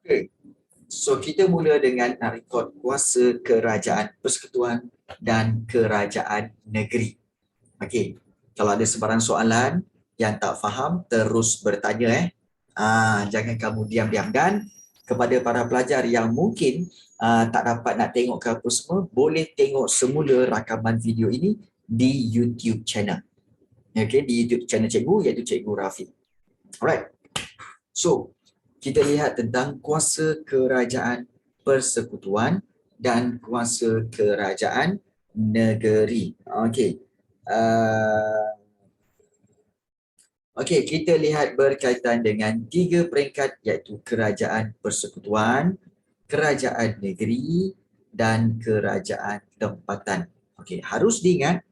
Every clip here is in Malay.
Okay. So kita mula dengan nak rekod kuasa kerajaan persekutuan dan kerajaan negeri. Okey. Kalau ada sebarang soalan yang tak faham, terus bertanya jangan kamu diam-diam. Dan kepada para pelajar yang mungkin tak dapat nak tengok ke apa semua, boleh tengok semula rakaman video ini di YouTube channel. Okey, di YouTube channel cikgu iaitu Cikgu Rafiq. Alright. So, kita lihat tentang kuasa kerajaan persekutuan dan kuasa kerajaan negeri. Okey. Okey, kita lihat berkaitan dengan 3 peringkat iaitu kerajaan persekutuan, kerajaan negeri dan kerajaan tempatan. Okey, harus diingat,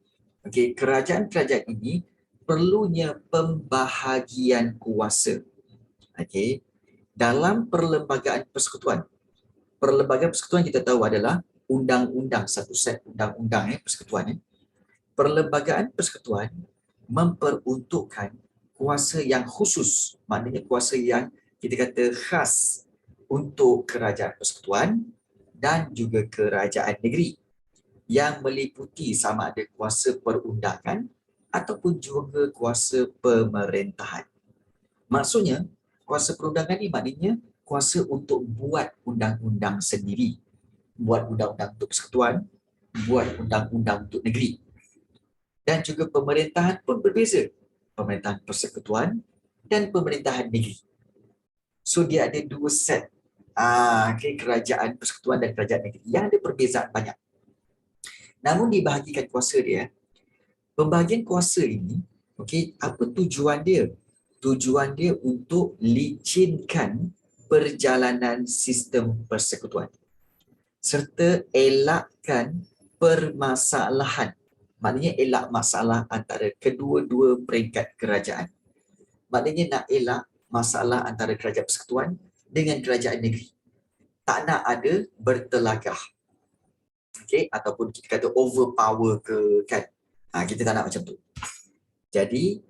okey, kerajaan-kerajaan ini perlunya pembahagian kuasa. Okey. Dalam perlembagaan persekutuan. Perlembagaan persekutuan kita tahu adalah undang-undang, satu set undang-undang persekutuan. Perlembagaan persekutuan memperuntukkan kuasa yang khusus, maknanya kuasa yang kita kata khas untuk kerajaan persekutuan dan juga kerajaan negeri yang meliputi sama ada kuasa perundangan ataupun juga kuasa pemerintahan. Maksudnya, kuasa perundangan ni maknanya kuasa untuk buat undang-undang sendiri. Buat undang-undang untuk persekutuan, buat undang-undang untuk negeri. Dan juga pemerintahan pun berbeza. Pemerintahan persekutuan dan pemerintahan negeri. So dia ada 2 set kerajaan persekutuan dan kerajaan negeri yang ada perbezaan banyak. Namun dibahagikan kuasa dia, pembahagian kuasa ini, apa tujuan dia? Tujuan dia untuk licinkan perjalanan sistem persekutuan serta elakkan permasalahan. Maknanya elak masalah antara kedua-dua peringkat kerajaan. Maknanya nak elak masalah antara kerajaan persekutuan dengan kerajaan negeri. Tak nak ada bertelagah. Ataupun kita kata overpower ke kan. Kita tak nak macam tu. Jadi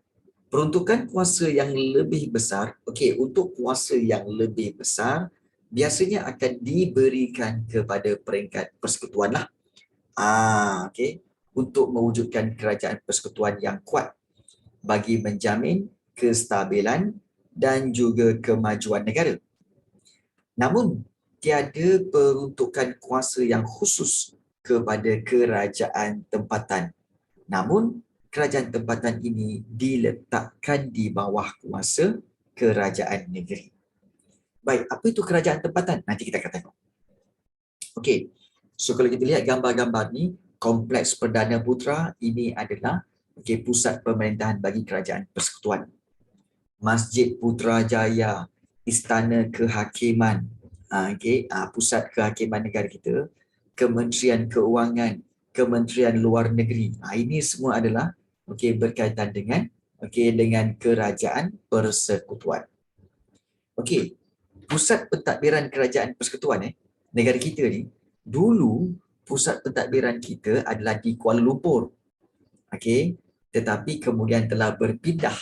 peruntukan kuasa yang lebih besar, untuk kuasa yang lebih besar, biasanya akan diberikan kepada peringkat persekutuan lah. Untuk mewujudkan kerajaan persekutuan yang kuat bagi menjamin kestabilan dan juga kemajuan negara. Namun, tiada peruntukan kuasa yang khusus kepada kerajaan tempatan. Namun, kerajaan tempatan ini diletakkan di bawah kuasa kerajaan negeri. Baik, apa itu kerajaan tempatan? Nanti kita akan tengok. Okey, so kalau kita lihat gambar-gambar ni, Kompleks Perdana Putra ini adalah pusat pemerintahan bagi kerajaan persekutuan. Masjid Putrajaya, Istana Kehakiman, pusat kehakiman negara kita, Kementerian Keuangan, Kementerian Luar Negeri. Ini semua adalah berkaitan dengan dengan kerajaan persekutuan. Pusat pentadbiran kerajaan persekutuan negara kita ni, dulu pusat pentadbiran kita adalah di Kuala Lumpur. Tetapi kemudian telah berpindah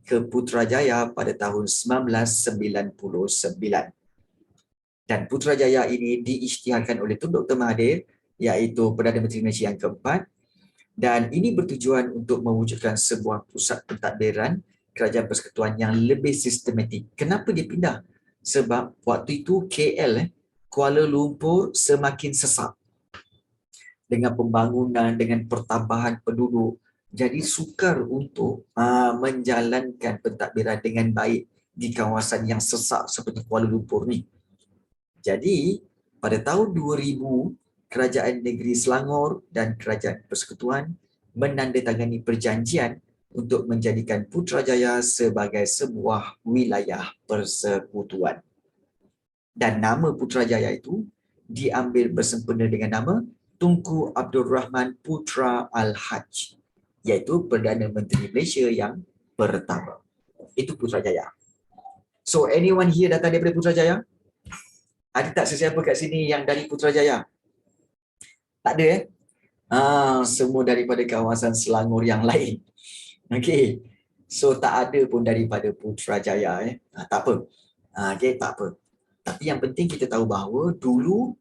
ke Putrajaya pada tahun 1999. Dan Putrajaya ini diisytiharkan oleh Tun Dr. Mahathir, iaitu Perdana Menteri Malaysia yang keempat. Dan ini bertujuan untuk mewujudkan sebuah pusat pentadbiran kerajaan persekutuan yang lebih sistematik. Kenapa dia pindah? Sebab waktu itu KL, Kuala Lumpur semakin sesak. Dengan pembangunan, dengan pertambahan penduduk. Jadi sukar untuk menjalankan pentadbiran dengan baik di kawasan yang sesak seperti Kuala Lumpur ni. Jadi, pada tahun 2000, Kerajaan Negeri Selangor dan Kerajaan Persekutuan menandatangani perjanjian untuk menjadikan Putrajaya sebagai sebuah wilayah persekutuan. Dan nama Putrajaya itu diambil bersempena dengan nama Tunku Abdul Rahman Putra Al-Haj, iaitu Perdana Menteri Malaysia yang pertama. Itu Putrajaya. So, anyone here datang daripada Putrajaya? Ada tak sesiapa kat sini yang dari Putrajaya? Tak ada semua daripada kawasan Selangor yang lain. So tak ada pun daripada Putrajaya Tak apa. Tak apa. Tapi yang penting kita tahu bahawa dulu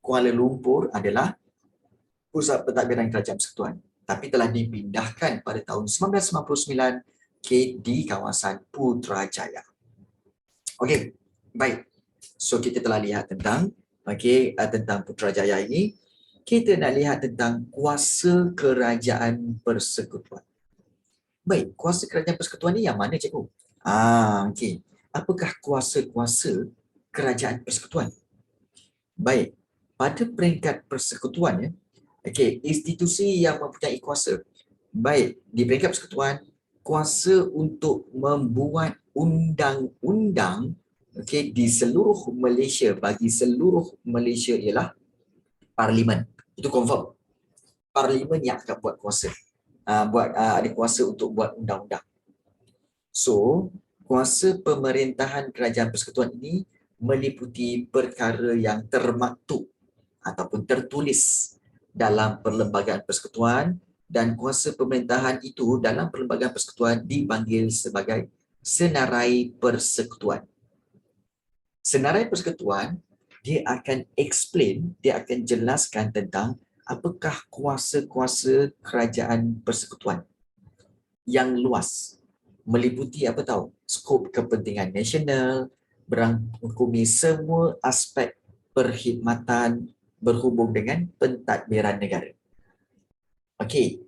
Kuala Lumpur adalah pusat pentadbiran kerajaan persekutuan, tapi telah dipindahkan pada tahun 1999 di kawasan Putrajaya. Okey, baik. So kita telah lihat tentang tentang Putrajaya ini. Kita nak lihat tentang kuasa kerajaan persekutuan. Baik, kuasa kerajaan persekutuan ni yang mana cikgu? Okey. Apakah kuasa-kuasa kerajaan persekutuan? Baik, pada peringkat persekutuan ya, institusi yang mempunyai kuasa. Baik, di peringkat persekutuan, kuasa untuk membuat undang-undang di seluruh Malaysia, bagi seluruh Malaysia ialah Parlimen. Itu confirm. Parlimen yang akan buat kuasa. Ada kuasa untuk buat undang-undang. So, kuasa pemerintahan kerajaan persekutuan ini meliputi perkara yang termaktub ataupun tertulis dalam perlembagaan persekutuan, dan kuasa pemerintahan itu dalam perlembagaan persekutuan dipanggil sebagai senarai persekutuan. Senarai persekutuan, dia akan explain, dia akan jelaskan tentang apakah kuasa-kuasa kerajaan persekutuan yang luas, meliputi apa tahu, skop kepentingan nasional, berangkumi semua aspek perkhidmatan berhubung dengan pentadbiran negara. Okey,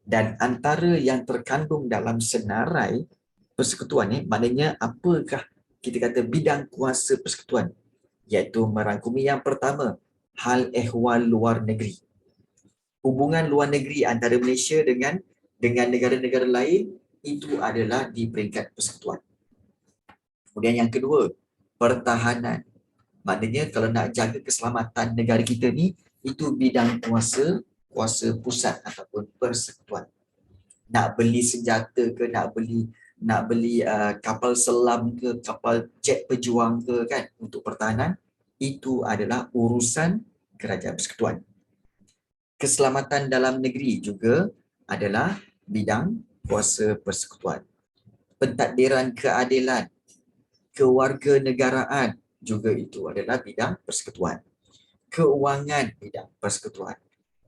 dan antara yang terkandung dalam senarai persekutuan ni, maknanya apakah kita kata bidang kuasa persekutuan, iaitu merangkumi yang pertama, hal ehwal luar negeri. Hubungan luar negeri antara Malaysia dengan negara-negara lain itu adalah di peringkat persekutuan. Kemudian yang kedua, pertahanan. Maknanya kalau nak jaga keselamatan negara kita ni, itu bidang kuasa pusat ataupun persekutuan. Nak beli senjata ke, nak beli kapal selam ke, kapal jet pejuang ke kan, untuk pertahanan, itu adalah urusan kerajaan persekutuan. Keselamatan dalam negeri juga adalah bidang kuasa persekutuan. Pentadbiran keadilan, kewarganegaraan juga itu adalah bidang persekutuan. Keuangan bidang persekutuan.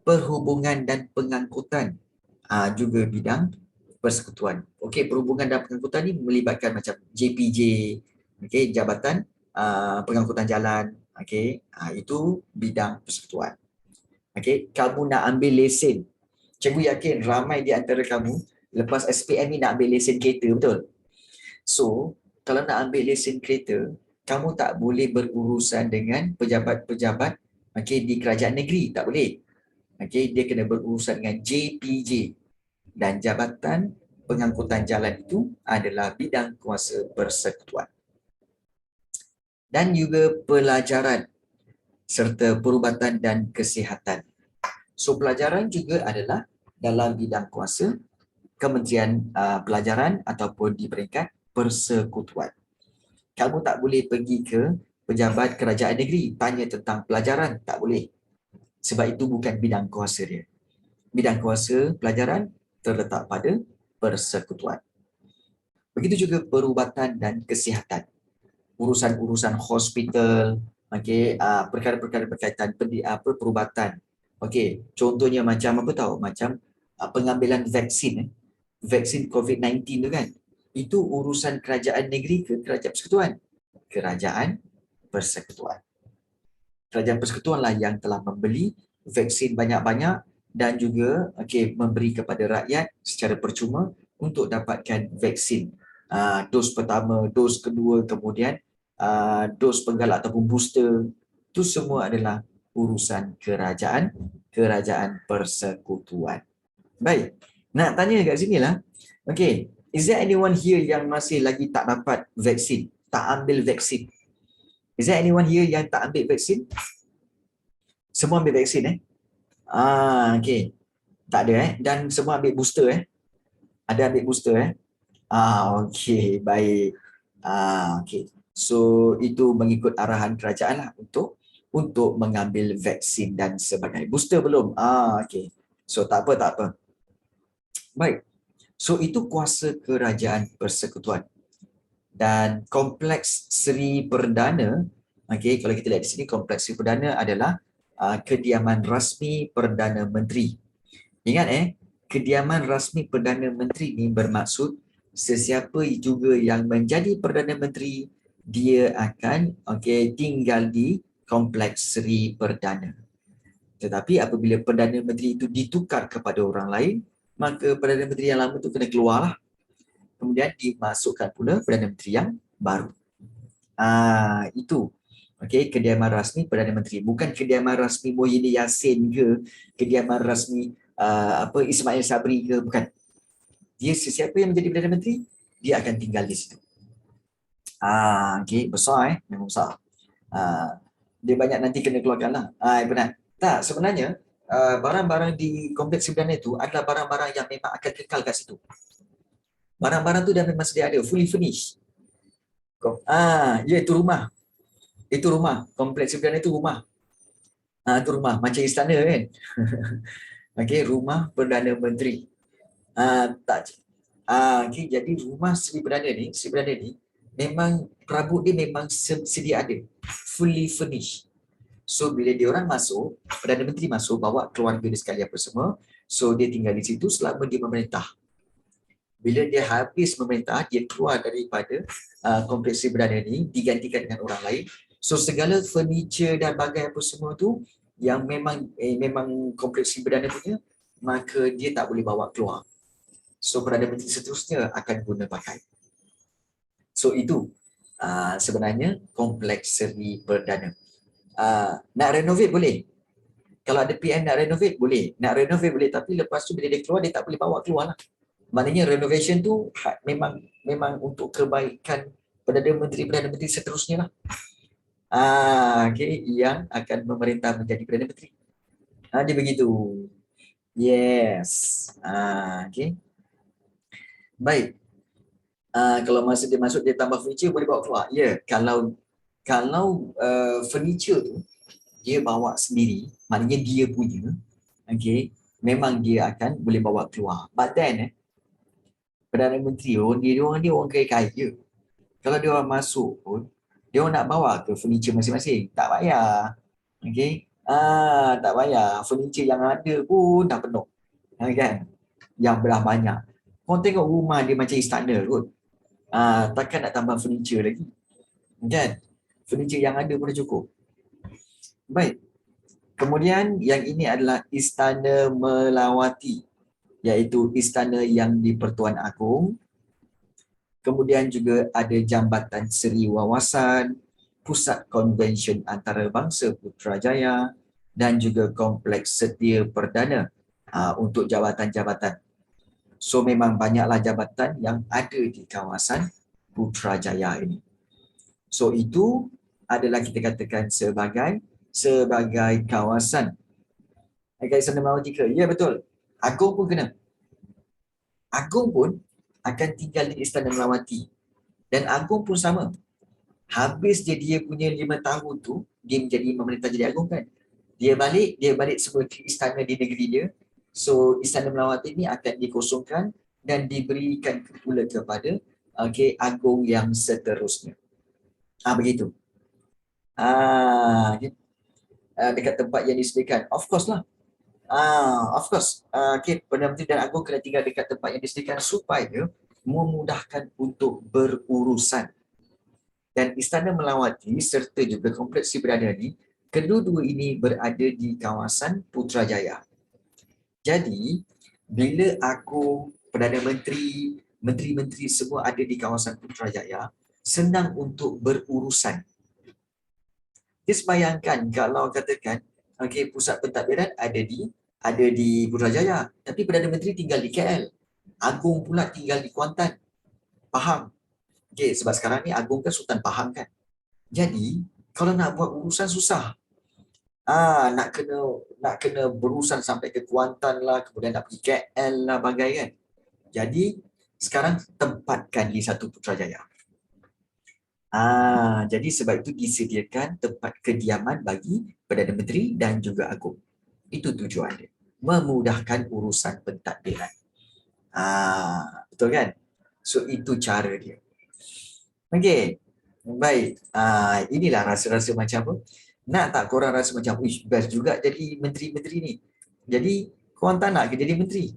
Perhubungan dan pengangkutan juga bidang persekutuan. Okey, perhubungan dan pengangkutan ni melibatkan macam JPJ, okey, Jabatan Pengangkutan Jalan, okey, itu bidang persekutuan. Okey, kamu nak ambil lesen. Cikgu yakin ramai di antara kamu lepas SPM ni nak ambil lesen kereta, betul? So, kalau nak ambil lesen kereta, kamu tak boleh berurusan dengan pejabat-pejabat di kerajaan negeri, tak boleh. Dia kena berurusan dengan JPJ, dan Jabatan Pengangkutan Jalan itu adalah bidang kuasa persekutuan. Dan juga pelajaran serta perubatan dan kesihatan. So, pelajaran juga adalah dalam bidang kuasa Kementerian Pelajaran ataupun di peringkat persekutuan. Kamu tak boleh pergi ke pejabat kerajaan negeri tanya tentang pelajaran, tak boleh. Sebab itu bukan bidang kuasa dia. Bidang kuasa pelajaran terletak pada persekutuan. Begitu juga perubatan dan kesihatan. Urusan-urusan hospital, perkara-perkara berkaitan perubatan. Contohnya macam apa tahu? Macam pengambilan vaksin, vaksin COVID-19 tu kan. Itu urusan kerajaan negeri ke kerajaan persekutuan? Kerajaan persekutuan. Kerajaan persekutuanlah yang telah membeli vaksin banyak-banyak dan juga memberi kepada rakyat secara percuma untuk dapatkan vaksin. Dos pertama, dos kedua, kemudian dos penggalak ataupun booster. Itu semua adalah urusan kerajaan persekutuan. Baik, nak tanya kat sini lah. Is there anyone here yang masih lagi tak dapat vaksin? Tak ambil vaksin? Is there anyone here yang tak ambil vaksin? Semua ambil vaksin okey. Tak ada dan semua ambil booster Ada ambil booster okey, baik. Okey. So itu mengikut arahan kerajaan lah untuk mengambil vaksin dan sebagainya. Booster belum? Okey. So tak apa. Baik. So itu kuasa kerajaan persekutuan. Dan kompleks Seri Perdana Okey, kalau kita lihat di sini kompleks seri perdana adalah kediaman rasmi Perdana Menteri. Ingat kediaman rasmi Perdana Menteri ini bermaksud sesiapa juga yang menjadi Perdana Menteri dia akan tinggal di kompleks Seri Perdana. Tetapi apabila Perdana Menteri itu ditukar kepada orang lain, maka Perdana Menteri yang lama itu kena keluarlah. Kemudian dimasukkan pula Perdana Menteri yang baru. Itu kediaman rasmi Perdana Menteri. Bukan kediaman rasmi Muhyiddin Yassin ke, kediaman rasmi Ismail Sabri ke, bukan. Dia sesiapa yang menjadi Perdana Menteri, dia akan tinggal di situ. Besar memang besar. Dia banyak nanti kena keluarkan lah. Benar. Tak, sebenarnya barang-barang di kompleks Seri itu adalah barang-barang yang memang akan kekal kat situ. Barang-barang tu dah memang sedia ada, fully furnished. Ya, itu rumah. Itu rumah. Kompleks Seri itu rumah. Itu rumah. Macam istana kan. Rumah Perdana Menteri. Jadi rumah Seri Perdana ni memang perabot dia memang sedia ada. Fully furnished. So bila dia orang masuk, Perdana Menteri masuk, bawa keluarga dia sekalian apa semua. So dia tinggal di situ selama dia memerintah. Bila dia habis memerintah, dia keluar daripada kompleks Seri Perdana ni, digantikan dengan orang lain. So segala furniture dan bagai apa semua tu yang memang kompleks Seri Perdana punya, maka dia tak boleh bawa keluar. So Perdana Menteri seterusnya akan guna pakai. So itu sebenarnya kompleks Seri Perdana. Nak renovate boleh. Kalau ada PM nak renovate boleh. Nak renovate boleh, tapi lepas tu bila dia keluar, dia tak boleh bawa keluar lah. Maknanya renovation tu memang untuk kebaikan Perdana Menteri seterusnya lah. Yang akan memerintah menjadi Perdana Menteri. Dia begitu. Yes. Baik. Kalau masa dia masuk, dia tambah furniture, boleh bawa keluar. Ya, kalau furniture tu dia bawa sendiri, maknanya dia punya, memang dia akan boleh bawa keluar. But then, Perdana Menteri dia orang kaya-kaya. Kalau dia orang masuk pun, dia orang nak bawa ke furniture masing-masing. Tak payah. Tak payah. Furniture yang ada pun dah penuh. Kan? Yang belah banyak. Korang tengok rumah dia macam istana kot. Takkan nak tambah furniture lagi. Kan? Furniture yang ada pun dah cukup. Baik. Kemudian yang ini adalah Istana Melawati, iaitu istana yang di Pertuan Agong. Kemudian juga ada Jambatan Seri Wawasan, Pusat Konvensyen Antarabangsa Putrajaya dan juga Kompleks Setia Perdana untuk jabatan-jabatan. So memang banyaklah jabatan yang ada di kawasan Putrajaya ini. So itu adalah kita katakan sebagai kawasan. Istana Melawati ke? Ya, betul. Agong pun kena. Agong pun akan tinggal di Istana Melawati. Dan Agong pun sama. Habis dia punya 5 tahun tu, dia menjadi memerintah jadi Agong kan. Dia balik semua ke istana di negeri dia. So Istana Melawati ni akan dikosongkan dan diberikan pula kepada Agong yang seterusnya. Begitu. Dekat tempat yang disediakan. Of course lah. Of course. Perdana Menteri dan Agong kena tinggal dekat tempat yang disediakan supaya memudahkan untuk berurusan. Dan Istana Melawati serta juga Kompleks Seri Perdana ni, kedua-dua ini berada di kawasan Putrajaya. Jadi, bila Agong, Perdana Menteri, menteri-menteri semua ada di kawasan Putrajaya, senang untuk berurusan. Just bayangkan kalau katakan pusat pentadbiran ada di Putrajaya, tapi Perdana Menteri tinggal di KL. Agong pula tinggal di Kuantan. Paham? Sebab sekarang ni Agong kan Sultan Pahang kan. Jadi, kalau nak buat urusan susah. Nak kena berurusan sampai ke Kuantan lah, kemudian nak pergi KL lah bagai kan. Jadi, sekarang tempatkan di satu Putrajaya. Jadi sebab itu disediakan tempat kediaman bagi Perdana Menteri dan juga Agong. Itu tujuan dia. Memudahkan urusan pentadbiran. Betul kan? So itu cara dia. Okey. Baik, inilah rasa-rasa macam apa. Nak tak korang rasa macam, wish, best juga jadi menteri-menteri ni. Jadi, korang tak nak ke jadi menteri?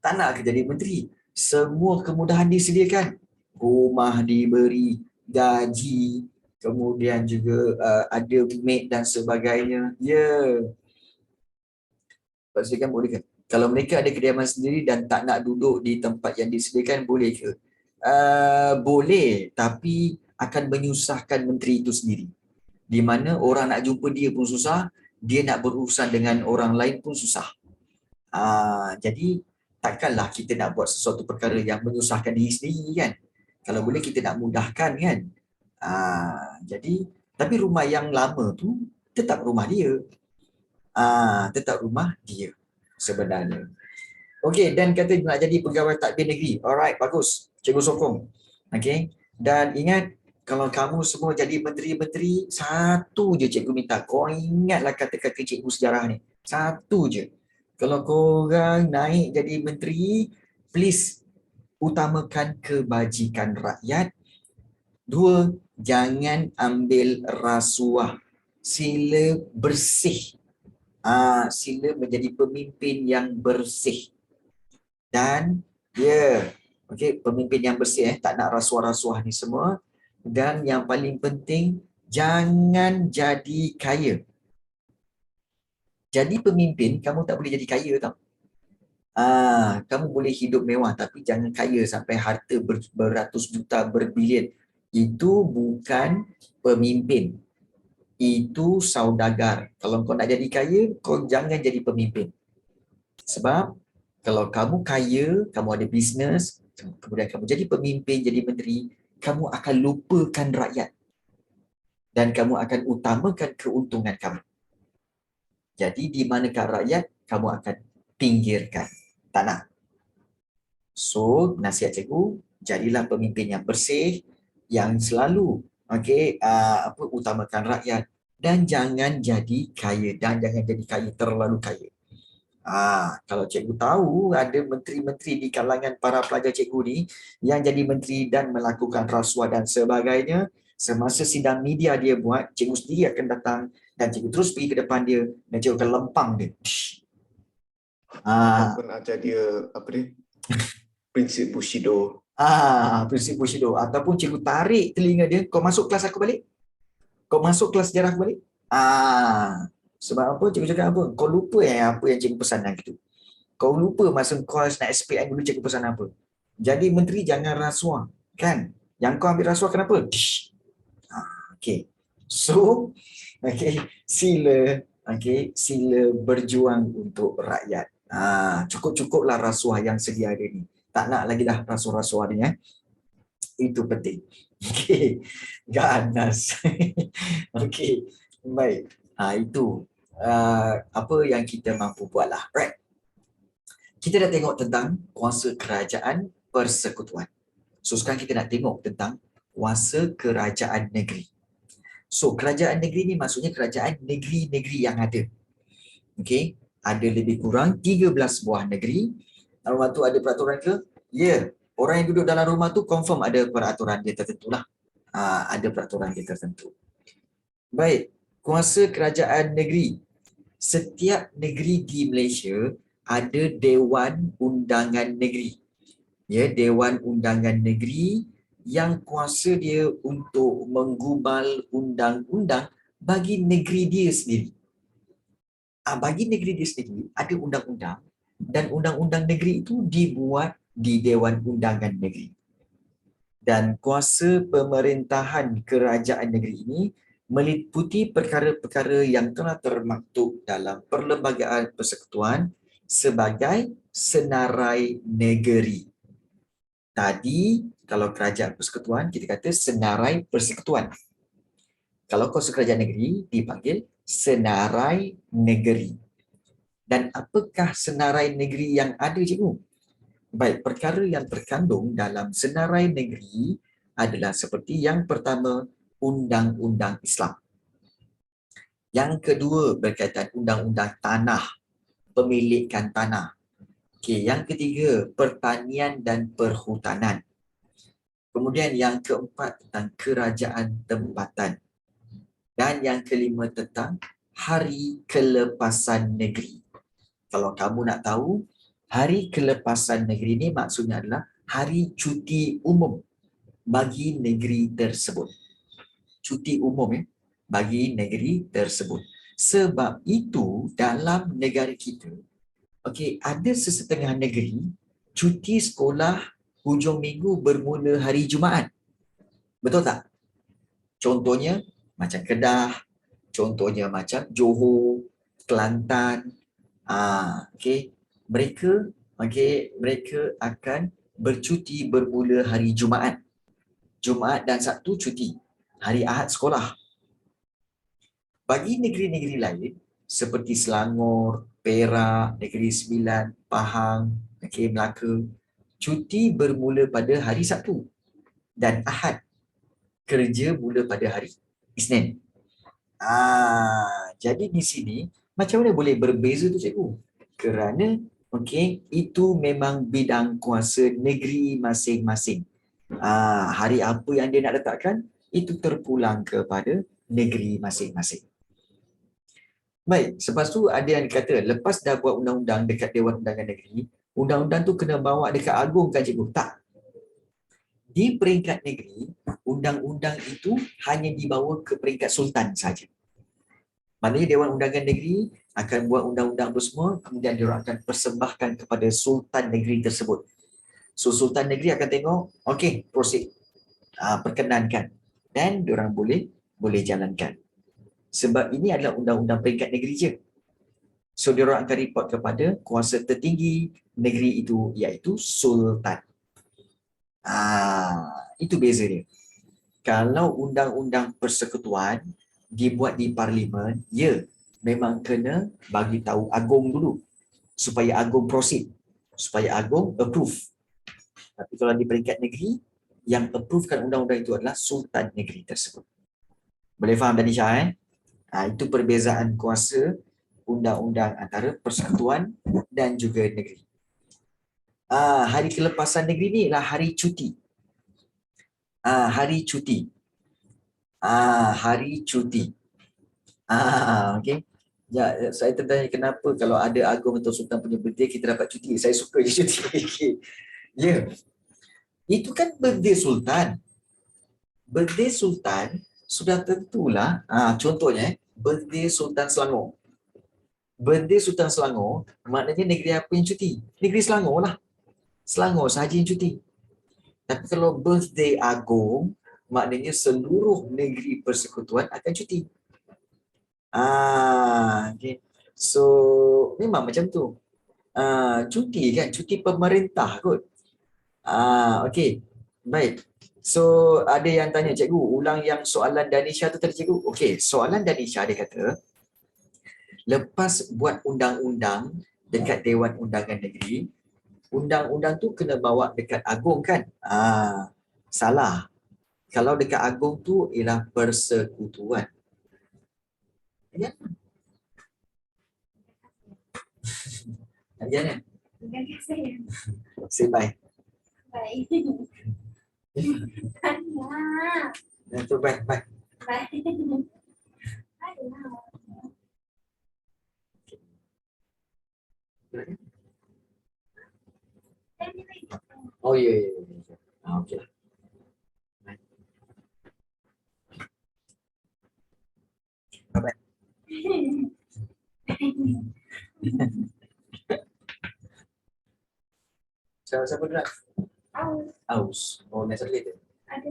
Tak nak ke jadi menteri? Semua kemudahan disediakan. Rumah diberi, gaji, kemudian juga ada maid dan sebagainya. Ya, pastikan boleh ke? Kalau mereka ada kediaman sendiri dan tak nak duduk di tempat yang disediakan, boleh ke? Boleh, tapi akan menyusahkan menteri itu sendiri. Di mana orang nak jumpa dia pun susah, dia nak berurusan dengan orang lain pun susah. Jadi, takkanlah kita nak buat sesuatu perkara yang menyusahkan diri sendiri kan? Kalau boleh kita nak mudahkan kan? Jadi, tapi rumah yang lama tu tetap rumah dia. Tetap rumah dia sebenarnya. Okey, dan kata nak jadi pegawai tadbir negeri. Alright, bagus. Cikgu sokong. Okey. Dan ingat, kalau kamu semua jadi menteri-menteri, satu je cikgu minta. Kau ingatlah kata-kata cikgu sejarah ni. Satu je. Kalau korang naik jadi menteri, please utamakan kebajikan rakyat. Dua, jangan ambil rasuah. Sila bersih. Sila menjadi pemimpin yang bersih. Dan okey, pemimpin yang bersih, tak nak rasuah-rasuah ni semua. Dan yang paling penting, jangan jadi kaya. Jadi pemimpin, kamu tak boleh jadi kaya tau. Kamu boleh hidup mewah tapi jangan kaya sampai harta beratus juta, berbilion. Itu bukan pemimpin. Itu saudagar. Kalau kau nak jadi kaya, kau jangan jadi pemimpin. Sebab kalau kamu kaya, kamu ada bisnes, kemudian kamu jadi pemimpin, jadi menteri, kamu akan lupakan rakyat. Dan kamu akan utamakan keuntungan kamu. Jadi di manakah rakyat, kamu akan pinggirkan. Tak nak. So, nasihat cikgu, jadilah pemimpin yang bersih, yang selalu utamakan rakyat, dan jangan jadi kaya, dan jangan jadi kaya terlalu kaya. Kalau cikgu tahu ada menteri-menteri di kalangan para pelajar cikgu ni yang jadi menteri dan melakukan rasuah dan sebagainya, semasa sidang media dia buat, cikgu sendiri akan datang dan cikgu terus pergi ke depan dia dan cikgu akan lempang dia. Ataupun ajar dia apa dia? Prinsip Bushido. Prinsip Bushido. Ataupun cikgu tarik telinga dia, kau masuk kelas aku balik. Kau masuk kelas sejarah aku balik. Sebab apa? Cikgu cakap apa? Kau lupa apa yang cikgu pesan hari tu. Kau lupa masa kau nak SPM dulu cikgu pesan apa. Jadi menteri jangan rasuah. Kan? Yang kau ambil rasuah kenapa? Okay. So, sila berjuang untuk rakyat. Cukup-cukuplah rasuah yang sedia ada ni. Tak nak lagi dah rasuah-rasuah ni. Itu penting. Okay. Ganas. Okay. Baik. Itu apa yang kita mampu buatlah. Right. Kita dah tengok tentang kuasa kerajaan persekutuan. So sekarang kita nak tengok tentang kuasa kerajaan negeri. So kerajaan negeri ni maksudnya kerajaan negeri-negeri yang ada. Okey, ada lebih kurang 13 buah negeri. Rumah tu ada peraturan ke? Ya, orang yang duduk dalam rumah tu confirm ada peraturan dia tertentu lah. Ada peraturan dia tertentu. Baik, kuasa kerajaan negeri. Setiap negeri di Malaysia ada Dewan Undangan Negeri. Ya, Dewan Undangan Negeri yang kuasa dia untuk menggubal undang-undang bagi negeri dia sendiri. Bagi negeri dia sendiri ada undang-undang dan undang-undang negeri itu dibuat di Dewan Undangan Negeri. Dan kuasa pemerintahan kerajaan negeri ini meliputi perkara-perkara yang telah termaktub dalam Perlembagaan Persekutuan sebagai senarai negeri. Tadi, kalau kerajaan persekutuan, kita kata senarai persekutuan. Kalau kuasa kerajaan negeri, dipanggil senarai negeri. Dan apakah senarai negeri yang ada, cikgu? Baik, perkara yang terkandung dalam senarai negeri adalah seperti yang pertama, Undang-Undang Islam. Yang kedua, berkaitan Undang-Undang Tanah, pemilikan tanah. Okey, yang ketiga, pertanian dan perhutanan. Kemudian yang keempat tentang kerajaan tempatan. Dan yang kelima tentang hari kelepasan negeri. Kalau kamu nak tahu, hari kelepasan negeri ini maksudnya adalah hari cuti umum bagi negeri tersebut. Cuti umum bagi negeri tersebut. Sebab itu dalam negara kita, ada sesetengah negeri cuti sekolah hujung minggu bermula hari Jumaat. Betul tak? Contohnya macam Kedah, contohnya macam Johor, Kelantan. Mereka akan bercuti bermula hari Jumaat. Jumaat dan Sabtu cuti. Hari Ahad sekolah. Bagi negeri-negeri lain seperti Selangor, Perak, Negeri Sembilan, Pahang, Melaka, cuti bermula pada hari Sabtu dan Ahad. Kerja mula pada hari Isnin. Jadi di sini macam mana boleh berbeza tu cikgu? Kerana itu memang bidang kuasa negeri masing-masing. Hari apa yang dia nak letakkan itu terpulang kepada negeri masing-masing. Baik, selepas tu ada yang kata lepas dah buat undang-undang dekat Dewan Undangan Negeri, undang-undang tu kena bawa dekat Agong kan cikgu? Tak. Di peringkat negeri, undang-undang itu hanya dibawa ke peringkat sultan saja. Maknanya Dewan Undangan Negeri akan buat undang-undang itu semua, kemudian dia akan persembahkan kepada sultan negeri tersebut. So sultan negeri akan tengok, proceed. Perkenankan. Dan diorang boleh jalankan. Sebab ini adalah undang-undang peringkat negeri je. So diorang akan report kepada kuasa tertinggi negeri itu, iaitu sultan. Itu beza dia. Kalau undang-undang persekutuan dibuat di parlimen, memang kena bagi tahu Agong dulu supaya Agong proceed, supaya Agong approve. Tapi kalau di peringkat negeri, yang approvekan undang-undang itu adalah sultan negeri tersebut. Boleh faham Danisha? Itu perbezaan kuasa undang-undang antara persekutuan dan juga negeri. Hari kelepasan negeri ni ialah hari cuti. Hari cuti. Hari cuti. Saya tertanya kenapa kalau ada Agong atau Sultan punya birthday kita dapat cuti. Saya suka je cuti. Itu kan birthday Sultan. Birthday Sultan sudah tentulah. Contohnya birthday Sultan Selangor. Birthday Sultan Selangor maknanya negeri apa yang cuti? Negeri Selangor lah. Selangor sahaja yang cuti. Tapi kalau birthday Agong, maknanya seluruh negeri persekutuan akan cuti. So memang macam tu. Cuti kan, cuti pemerintah kot. Baik. So ada yang tanya, cikgu, ulang yang soalan Danisha tu tadi cikgu. Soalan Danisha dia kata, lepas buat undang-undang dekat Dewan Undangan Negeri, undang-undang tu kena bawa dekat Agong kan? Salah. Kalau dekat Agong tu ialah persekutuan. Ya. Ya. Say bye. Bye. Bye. Bye. Oh ya. Okey lah. Bye. Siapa dulu? Aus. Oh, next later. Ada.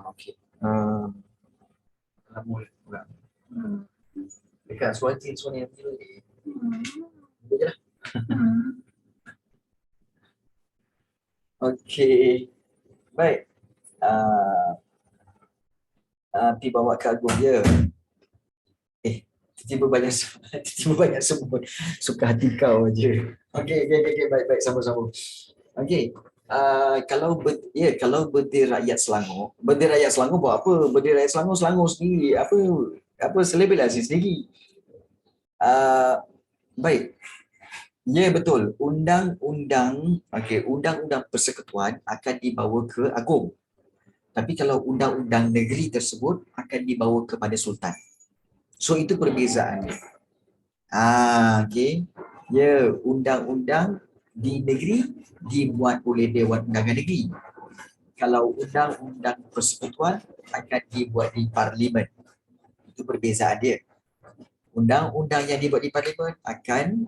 Okey. Lama pula. Dekat Swansea ni dulu ni. Betul lah. Okey. Baik. Pi bawa ke Agong je. Tiba-tiba banyak semut. Suka hati kau aje. Okey, baik, sambung. Okey. Kalau birthday rakyat Selangor buat apa? Birthday rakyat Selangor sendiri. Apa celebrasi sendiri. Baik. Ya, betul. Undang-undang, okey, undang-undang persekutuan akan dibawa ke agung. Tapi kalau undang-undang negeri tersebut akan dibawa kepada sultan. So itu perbezaannya. Okey. Ya, undang-undang di negeri dibuat oleh Dewan Undangan Negeri. Kalau undang-undang persekutuan akan dibuat di parlimen. Itu perbezaan dia. Undang-undang yang dibuat di parlimen akan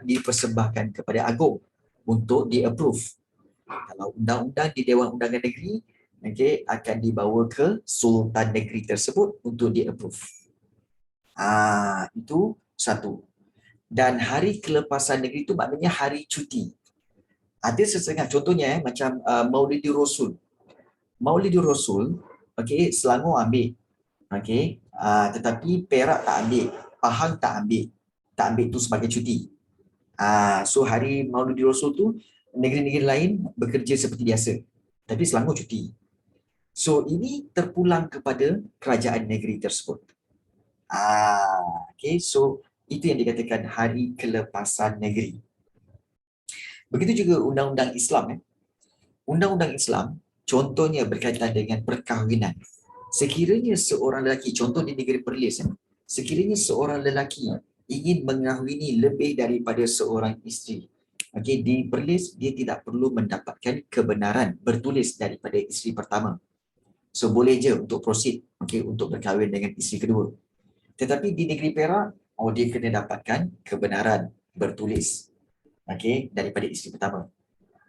dipersembahkan kepada agung untuk di-approve. Kalau undang-undang di Dewan Undangan Negeri, akan dibawa ke Sultan Negeri tersebut untuk di-approve. Itu satu. Dan hari kelepasan negeri itu maknanya hari cuti. Ada sesetengah, contohnya macam Maulidur Rasul. Maulidur Rasul, Selangor ambil. Tetapi Perak tak ambil, Pahang tak ambil tu sebagai cuti. So hari Maulidul Rasul tu negeri-negeri lain bekerja seperti biasa, tapi Selangor cuti. So ini terpulang kepada kerajaan negeri tersebut. So itu yang dikatakan hari kelepasan negeri. Begitu juga undang-undang Islam. Undang-undang Islam contohnya berkaitan dengan perkahwinan. Sekiranya seorang lelaki, contoh di negeri Perlis, sekiranya seorang lelaki ingin mengahwini lebih daripada seorang isteri, di Perlis dia tidak perlu mendapatkan kebenaran bertulis daripada isteri pertama. So boleh je untuk proceed, untuk berkahwin dengan isteri kedua. Tetapi di negeri Perak, dia kena dapatkan kebenaran bertulis, daripada isteri pertama.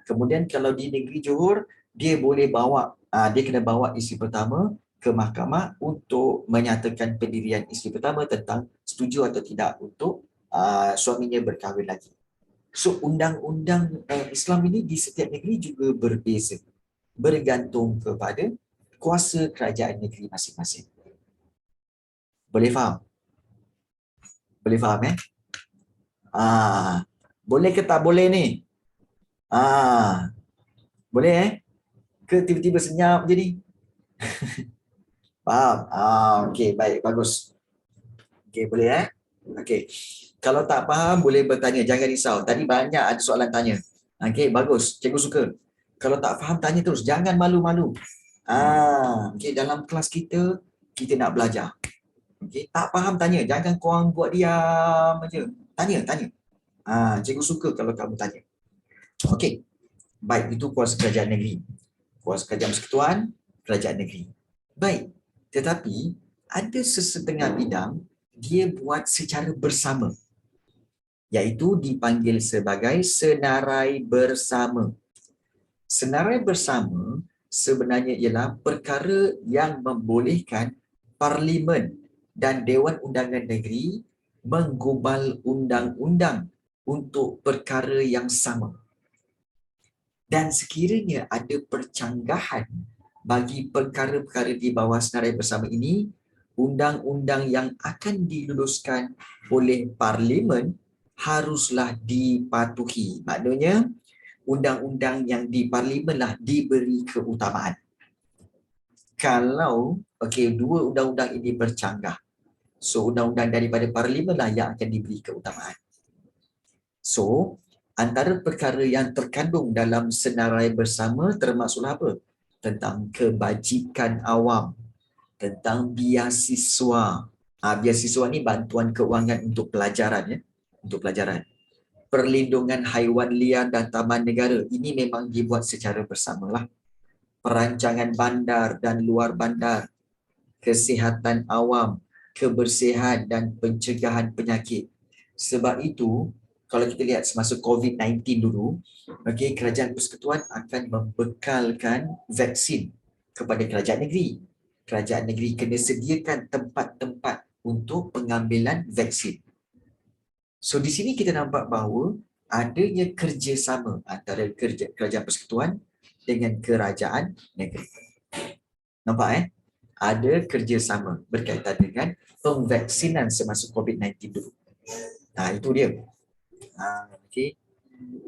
Kemudian kalau di negeri Johor, dia boleh bawa, dia kena bawa isteri pertama ke mahkamah untuk menyatakan pendirian isteri pertama tentang setuju atau tidak untuk suaminya berkahwin lagi. So undang-undang Islam ini di setiap negeri juga berbeza, bergantung kepada kuasa kerajaan negeri masing-masing. Boleh faham? Boleh faham boleh ke tak boleh ni? Boleh ke tiba-tiba senyap je ni? Faham? Okey, baik, bagus. Okey, boleh Okey. Kalau tak faham, boleh bertanya. Jangan risau. Tadi banyak ada soalan tanya. Okey, bagus. Cikgu suka. Kalau tak faham, tanya terus. Jangan malu-malu. Okey, dalam kelas kita, kita nak belajar. Okey, tak faham, tanya. Jangan korang buat diam aja. Tanya, tanya. Cikgu suka kalau kamu tanya. Okey. Baik, itu kuasa kerajaan negeri. Kuasa kerajaan persekutuan, kerajaan negeri. Baik. Tetapi, ada sesetengah bidang dia buat secara bersama, iaitu dipanggil sebagai senarai bersama. Senarai bersama sebenarnya ialah perkara yang membolehkan Parlimen dan Dewan Undangan Negeri menggubal undang-undang untuk perkara yang sama. Dan sekiranya ada percanggahan bagi perkara-perkara di bawah senarai bersama ini, undang-undang yang akan diluluskan oleh Parlimen haruslah dipatuhi. Maknanya, undang-undang yang di Parlimen lah diberi keutamaan. Kalau dua undang-undang ini bercanggah, so undang-undang daripada Parlimen lah yang akan diberi keutamaan. So, antara perkara yang terkandung dalam senarai bersama termasuklah apa? Tentang kebajikan awam, tentang biasiswa. Biasiswa ni bantuan keuangan untuk pelajaran, untuk pelajaran. Perlindungan haiwan liar dan taman negara. Ini memang dibuat secara bersamalah. Perancangan bandar dan luar bandar, kesihatan awam, kebersihan dan pencegahan penyakit. Sebab itu, kalau kita lihat semasa COVID-19 dulu, kerajaan persekutuan akan membekalkan vaksin kepada kerajaan negeri. Kerajaan negeri kena sediakan tempat-tempat untuk pengambilan vaksin. So di sini kita nampak bahawa adanya kerjasama antara kerajaan persekutuan dengan kerajaan negeri. Nampak ada kerjasama berkaitan dengan pemvaksinan semasa COVID-19 dulu. Itu dia.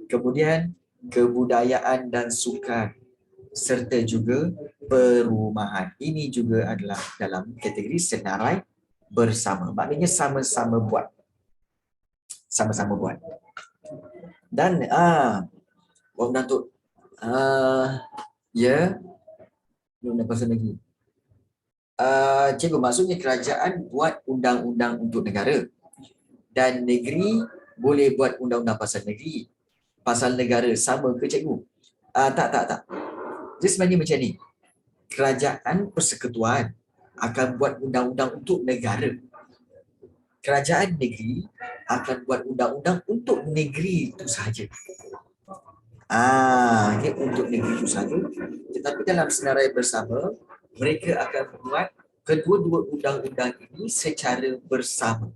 Kemudian kebudayaan dan sukan serta juga perumahan. Ini juga adalah dalam kategori senarai bersama. Maknanya sama-sama buat. Sama-sama buat. Dan undang tu ya, undang pasal negeri. Cikgu, maksudnya kerajaan buat undang-undang untuk negara dan negeri boleh buat undang-undang pasal negeri. Pasal negara sama ke cikgu? Tak. Dia sebenarnya macam ni. Kerajaan persekutuan akan buat undang-undang untuk negara. Kerajaan negeri akan buat undang-undang untuk negeri itu sahaja. Okay, untuk negeri itu sahaja. Tetapi dalam senarai bersama, mereka akan buat kedua-dua undang-undang ini secara bersama.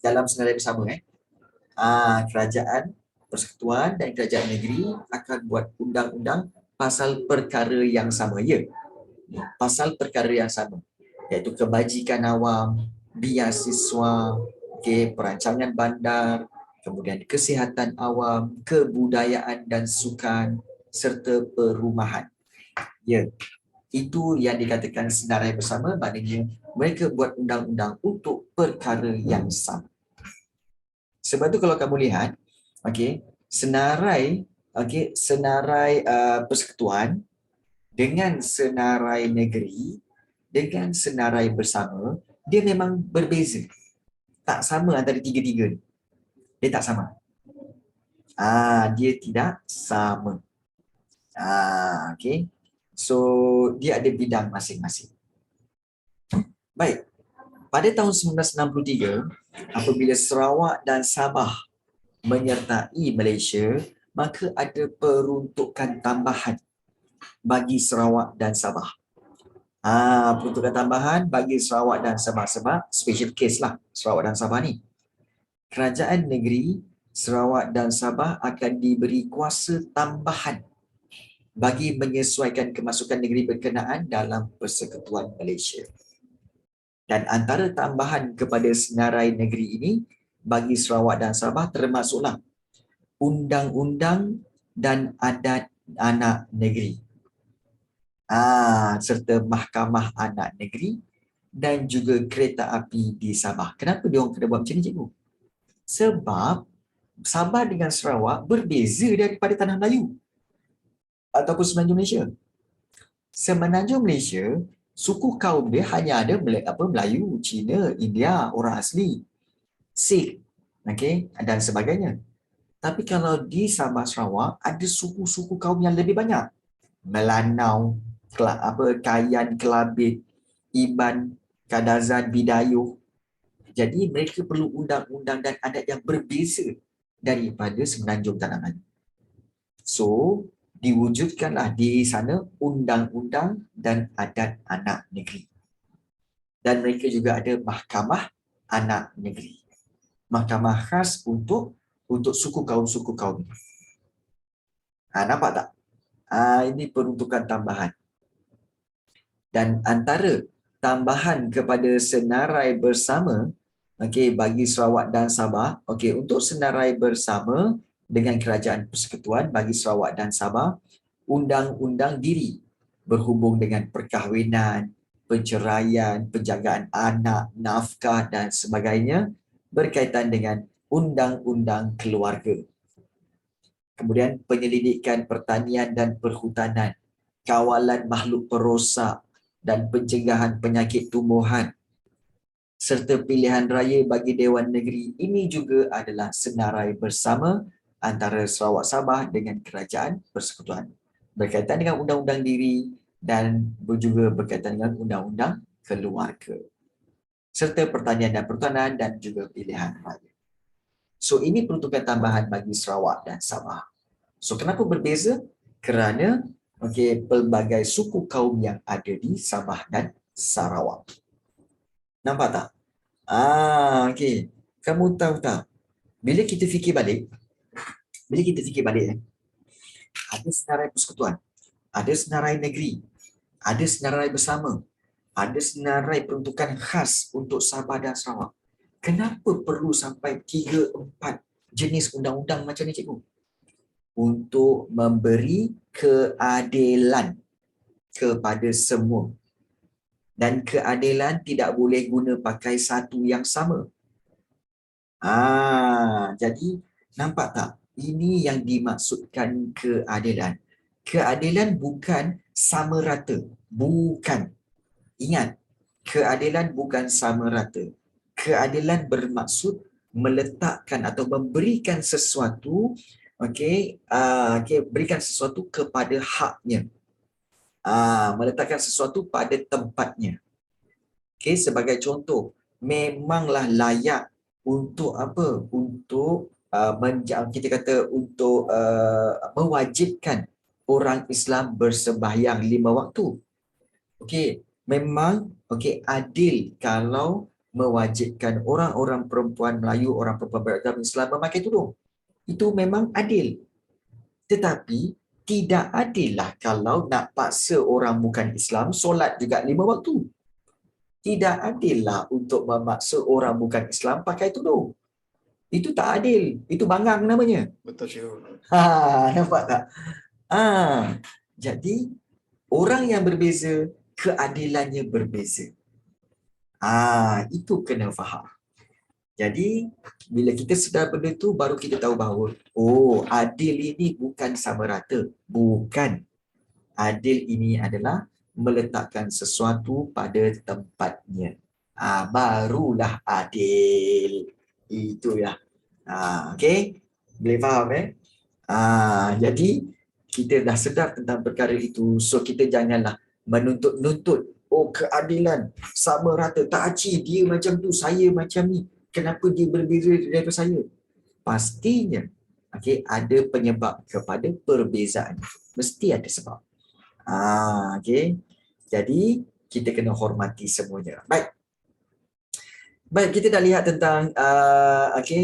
Dalam senarai bersama, kerajaan persekutuan dan kerajaan negeri akan buat undang-undang pasal perkara yang sama. Ya, pasal perkara yang sama, iaitu kebajikan awam, biasiswa, perancangan bandar, kemudian kesihatan awam, kebudayaan dan sukan, serta perumahan. Ya, itu yang dikatakan senarai bersama, maknanya mereka buat undang-undang untuk perkara yang sama. Sebab tu kalau kamu lihat, senarai persekutuan dengan senarai negeri dengan senarai bersama, dia memang berbeza. Tak sama antara tiga-tiga ni. Dia tak sama. Dia tidak sama. Okay. So, dia ada bidang masing-masing. Baik. Pada tahun 1963, apabila Sarawak dan Sabah menyertai Malaysia, maka ada peruntukan tambahan bagi Sarawak dan Sabah. Peruntukan tambahan bagi Sarawak dan Sabah sebab special case lah Sarawak dan Sabah ni. Kerajaan negeri Sarawak dan Sabah akan diberi kuasa tambahan bagi menyesuaikan kemasukan negeri berkenaan dalam Persekutuan Malaysia. Dan antara tambahan kepada senarai negeri ini bagi Sarawak dan Sabah termasuklah undang-undang dan adat anak negeri. Serta mahkamah anak negeri dan juga kereta api di Sabah. Kenapa dia orang kena buat macam ni, cikgu? Sebab Sabah dengan Sarawak berbeza daripada tanah Melayu ataupun Semenanjung Malaysia. Semenanjung Malaysia, suku kaum dia hanya ada Melayu, Cina, India, orang asli, Sikh, dan sebagainya. Tapi kalau di Sabah Sarawak ada suku-suku kaum yang lebih banyak. Melanau, Kayan, Kelabit, Iban, Kadazan, Bidayuh. Jadi mereka perlu undang-undang dan adat yang berbeza daripada Semenanjung Tanah Melayu. So, diwujudkanlah di sana undang-undang dan adat anak negeri. Dan mereka juga ada mahkamah anak negeri. Mahkamah khas untuk suku kaum. Nampak tak? Ini peruntukan tambahan. Dan antara tambahan kepada senarai bersama bagi Sarawak dan Sabah, untuk senarai bersama dengan kerajaan persekutuan bagi Sarawak dan Sabah, undang-undang diri berhubung dengan perkahwinan, penceraian, penjagaan anak, nafkah dan sebagainya berkaitan dengan undang-undang keluarga. Kemudian penyelidikan pertanian dan perhutanan, kawalan makhluk perosak dan pencegahan penyakit tumbuhan, serta pilihan raya bagi Dewan Negeri. Ini juga adalah senarai bersama antara Sarawak Sabah dengan Kerajaan Persekutuan. Berkaitan dengan undang-undang diri dan juga berkaitan dengan undang-undang keluarga. Serta pertanian dan perhutanan dan juga pilihan raya. So, ini peruntukan tambahan bagi Sarawak dan Sabah. So, kenapa berbeza? Kerana pelbagai suku kaum yang ada di Sabah dan Sarawak. Nampak tak? Kamu tahu tak? Bila kita fikir balik, ada senarai persekutuan, ada senarai negeri, ada senarai bersama, ada senarai peruntukan khas untuk Sabah dan Sarawak. Kenapa perlu sampai 3-4 jenis undang-undang macam ni, cikgu? Untuk memberi keadilan kepada semua. Dan keadilan tidak boleh guna pakai satu yang sama. Jadi Nampak tak? Ini yang dimaksudkan keadilan. Keadilan bukan sama rata. Bukan. Ingat, keadilan bukan sama rata. Keadilan bermaksud meletakkan atau memberikan sesuatu, berikan sesuatu kepada haknya. Meletakkan sesuatu pada tempatnya. Sebagai contoh, memanglah layak untuk apa? Untuk kita kata untuk mewajibkan orang Islam bersembahyang 5 waktu. Memang adil kalau mewajibkan orang-orang perempuan Melayu, orang perempuan beragama Islam memakai tudung. Itu memang adil. Tetapi tidak adillah kalau nak paksa orang bukan Islam solat juga 5 waktu. Tidak adillah untuk memaksa orang bukan Islam pakai tudung. Itu tak adil. Itu bangang namanya. Betul cikgu. Nampak tak? Jadi orang yang berbeza, keadilannya berbeza. Itu kena faham. Jadi bila kita sedar benda tu, baru kita tahu bahawa adil ini bukan sama rata. Bukan. Adil ini adalah meletakkan sesuatu pada tempatnya. Barulah adil. Itu ya. Okey? Boleh faham jadi kita dah sedar tentang perkara itu. So kita janganlah menuntut-nuntut keadilan sama rata. Tak aci dia macam tu, saya macam ni. Kenapa dia berbeza daripada saya? Pastinya ada penyebab kepada perbezaan. Mesti ada sebab. Jadi kita kena hormati semuanya. Baik, kita dah lihat tentang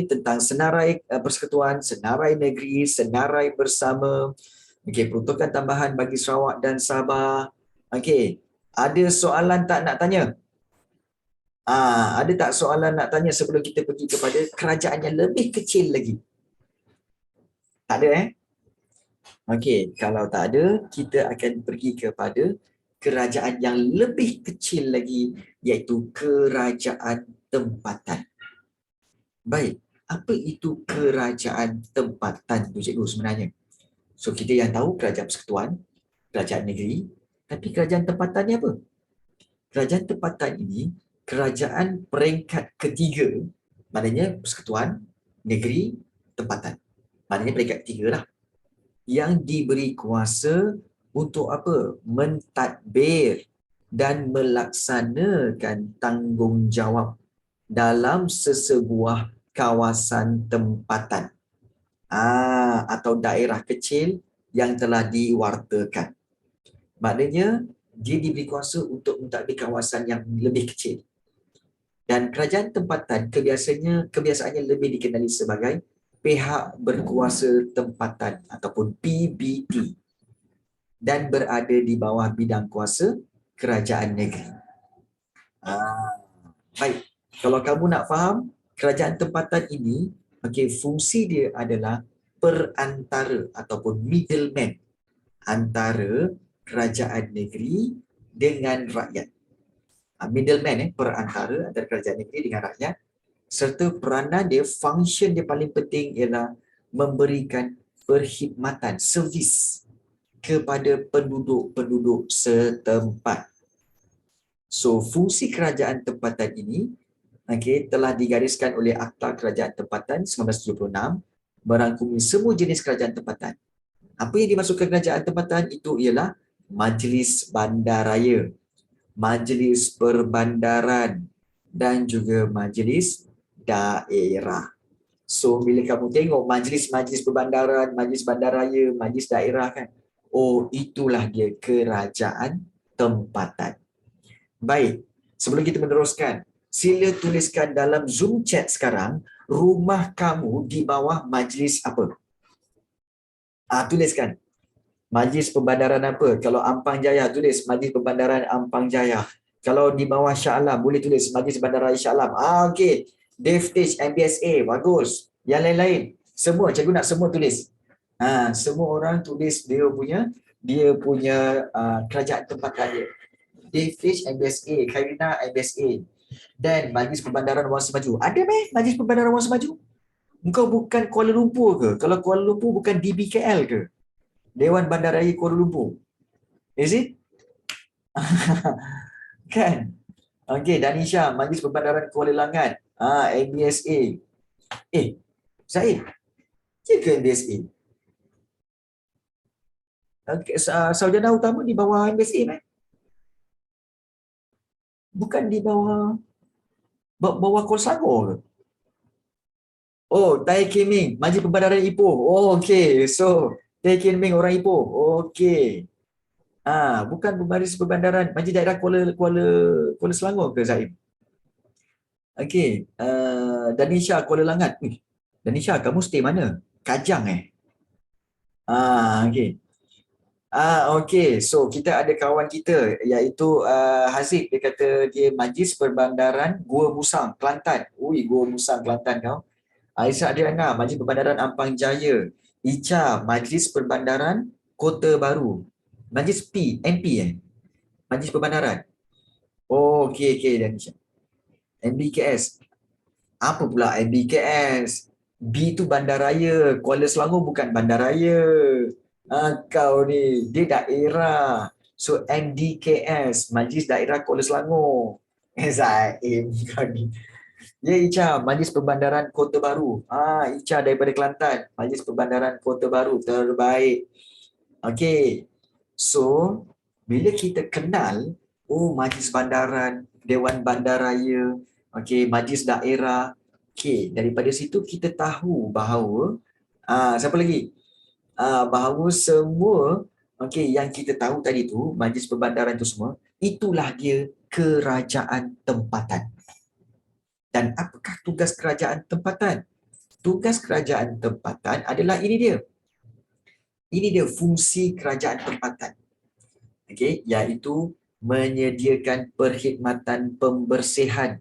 tentang senarai persekutuan, senarai negeri, senarai bersama. Peruntukan tambahan bagi Sarawak dan Sabah. Ada soalan tak nak tanya? Ada tak soalan nak tanya sebelum kita pergi kepada kerajaan yang lebih kecil lagi? Tak ada kalau tak ada, kita akan pergi kepada kerajaan yang lebih kecil lagi, iaitu kerajaan tempatan. Baik, apa itu kerajaan tempatan tu cikgu sebenarnya? So kita yang tahu kerajaan persekutuan, kerajaan negeri, tapi kerajaan tempatan ni apa? Kerajaan tempatan ini kerajaan peringkat ketiga, maknanya persekutuan, negeri, tempatan. Maknanya peringkat ketiga lah. Yang diberi kuasa untuk apa? Mentadbir dan melaksanakan tanggungjawab dalam sesebuah kawasan tempatan atau daerah kecil yang telah diwartakan. Maknanya dia diberi kuasa untuk mentadbir kawasan yang lebih kecil. Dan kerajaan tempatan kebiasaannya lebih dikenali sebagai pihak berkuasa tempatan ataupun PBT dan berada di bawah bidang kuasa kerajaan negeri. Baik, kalau kamu nak faham kerajaan tempatan ini, fungsi dia adalah perantara ataupun middleman antara kerajaan negeri dengan rakyat. Middleman perantara antara kerajaan negeri dengan rakyat, serta peranan dia, function dia paling penting ialah memberikan perkhidmatan, servis kepada penduduk-penduduk setempat. So, fungsi kerajaan tempatan ini telah digariskan oleh Akta Kerajaan Tempatan 1976, merangkumi semua jenis kerajaan tempatan. Apa yang dimaksudkan kerajaan tempatan itu ialah Majlis Bandaraya, Majlis Perbandaran dan juga Majlis Daerah. So bila kamu tengok majlis-majlis perbandaran, majlis bandaraya, majlis daerah kan, itulah dia kerajaan tempatan. Baik, sebelum kita meneruskan, sila tuliskan dalam Zoom chat sekarang, rumah kamu di bawah majlis apa? Tuliskan. Majlis Perbandaran apa? Kalau Ampang Jaya, tulis Majlis Perbandaran Ampang Jaya. Kalau di bawah Shah Alam, boleh tulis Majlis Bandaraya Shah Alam. Okey. DFTH, MBSA, bagus. Yang lain-lain, semua, cikgu nak semua tulis. Semua orang tulis dia punya kerajaan tempatan dia. DFTH, MBSA, Khairina, MBSA. Dan Majlis Perbandaran Wang Semaju. Ada Majlis Perbandaran Wang Semaju? Engkau bukan Kuala Lumpur ke? Kalau Kuala Lumpur bukan DBKL ke? Dewan Bandaraya Kuala Lumpur. Is it? Kan? Okey, Danisha, Majlis Perbandaran Kuala Langat. MBSA. Zaid, dia ke MBSA? Okay, Sarjana Utama di bawah MBSA, kan? Bukan di bawah Kuala Selangor ke? Oh, Tai Kim Ming, Majlis Perbandaran Ipoh. Oh, okey. So, Tai Kim Ming orang Ipoh. Okey. Bukan Majlis Perbandaran Majlis Daerah Kuala Selangor ke, Zaid? Okey. Danisha Kuala Langat. Danisha, kamu stay mana? Kajang okey. Okey. So, kita ada kawan kita iaitu Haziq. Dia kata dia Majlis Perbandaran Gua Musang, Kelantan. Ui, Gua Musang, Kelantan kau. Aisyah Adriana, Majlis Perbandaran Ampang Jaya. Icha, Majlis Perbandaran Kota Baru. Majlis MP Majlis Perbandaran. Oh, okey, Danisha. MBKS. Apa pula MBKS? B tu Bandaraya. Kuala Selangor bukan Bandaraya. Kau ni, dia daerah. So MDKS, Majlis Daerah Kuala Selangor. Zaim kau ni. Ya, Icha, Majlis Perbandaran Kota Baru. Icha daripada Kelantan. Majlis Perbandaran Kota Baru. Terbaik. Okey. So, bila kita kenal, Majlis Bandaran, Dewan Bandaraya, Majlis Daerah. Daripada situ kita tahu bahawa, siapa lagi? Bahawa semua, yang kita tahu tadi tu, Majlis Perbandaran tu semua, itulah dia kerajaan tempatan. Dan apakah tugas kerajaan tempatan? Tugas kerajaan tempatan adalah ini dia. Ini dia fungsi kerajaan tempatan. Iaitu menyediakan perkhidmatan pembersihan.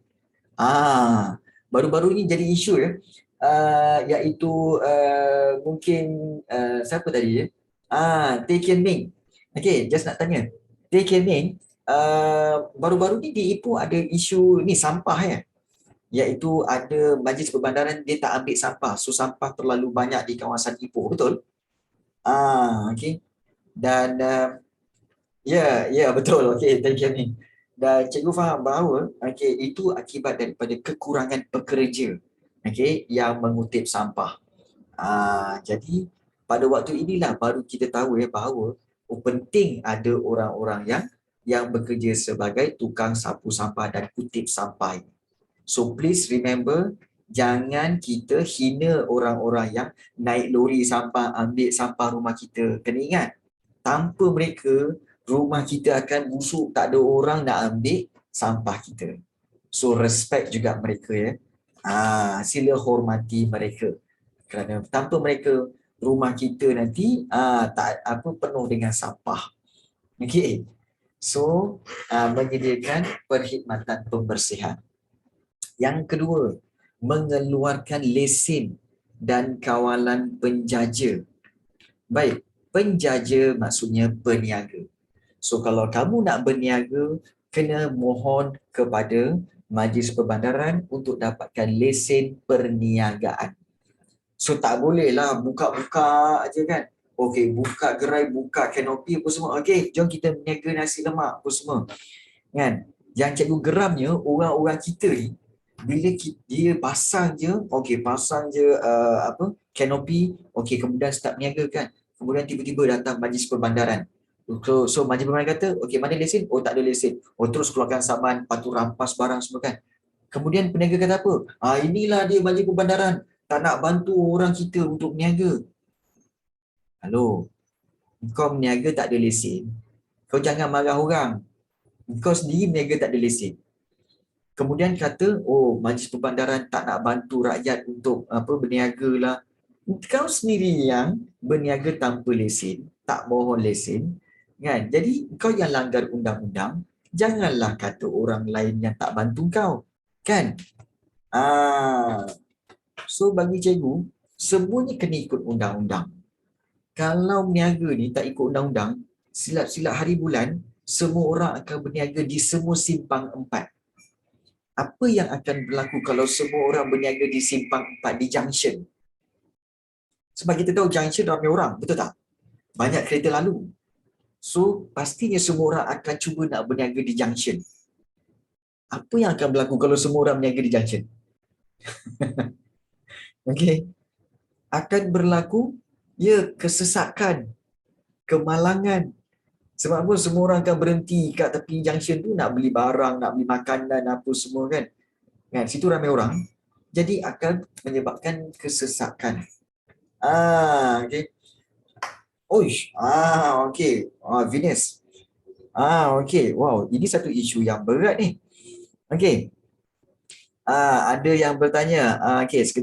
Baru-baru ini jadi isu iaitu mungkin siapa tadi ya? Tay Kian Ming. Just nak tanya. Tay Kian Ming, baru-baru ni di Ipoh ada isu ni sampah iaitu ada Majlis Perbandaran dia tak ambil sampah. So sampah terlalu banyak di kawasan Ipoh, betul? Dan betul. Thank you Amin. Dan cikgu faham bahawa itu akibat daripada kekurangan pekerja yang mengutip sampah. Jadi pada waktu inilah baru kita tahu bahawa penting ada orang-orang yang bekerja sebagai tukang sapu sampah dan kutip sampah. So please remember, jangan kita hina orang-orang yang naik lori sampah, ambil sampah rumah kita. Kena ingat, tanpa mereka, rumah kita akan busuk, tak ada orang nak ambil sampah kita. So respect juga mereka sila hormati mereka. Kerana tanpa mereka, rumah kita nanti penuh dengan sampah. So menyediakan perkhidmatan pembersihan. Yang kedua, mengeluarkan lesen dan kawalan penjaja. Baik, penjaja maksudnya peniaga. So kalau kamu nak berniaga, kena mohon kepada Majlis Perbandaran untuk dapatkan lesen perniagaan. So tak bolehlah buka-buka aja kan. Buka gerai, buka kanopi apa semua. Jom kita berniaga nasi lemak apa semua. Kan? Yang cikgu geramnya, orang-orang kita ni, bila dia pasang je, kanopi, kemudian start berniaga kan. Kemudian tiba-tiba datang Majlis Perbandaran. So Majlis Perbandaran kata, mana lesen? Tak ada lesen. Terus keluarkan saman, patu rampas barang semua kan. Kemudian peniaga kata apa? Inilah dia Majlis Perbandaran, tak nak bantu orang kita untuk berniaga. Halo, kau berniaga tak ada lesen, kau jangan marah orang. Kau sendiri berniaga tak ada lesen. Kemudian kata, Majlis Perbandaran tak nak bantu rakyat untuk berniaga lah. Kau sendiri yang berniaga tanpa lesen, tak mohon lesen, kan? Jadi kau yang langgar undang-undang, janganlah kata orang lain yang tak bantu kau, kan? So bagi cikgu, semuanya kena ikut undang-undang. Kalau berniaga ni tak ikut undang-undang, silap-silap hari bulan, semua orang akan berniaga di semua simpang 4. Apa yang akan berlaku kalau semua orang berniaga di simpang 4 di junction? Sebab kita tahu junction ramai orang, betul tak? Banyak kereta lalu. So, pastinya semua orang akan cuba nak berniaga di junction. Apa yang akan berlaku kalau semua orang berniaga di junction? Okey. Akan berlaku kesesakan, kemalangan. Sebab apa semua orang akan berhenti kat tepi junction tu nak beli barang, nak beli makanan apa semua kan. Kan situ ramai orang. Jadi akan menyebabkan kesesakan. Okey. Oish. Okey. Venus. Okey. Wow, ini satu isu yang berat ni. Okey. Ada yang bertanya. Okey, sekejap.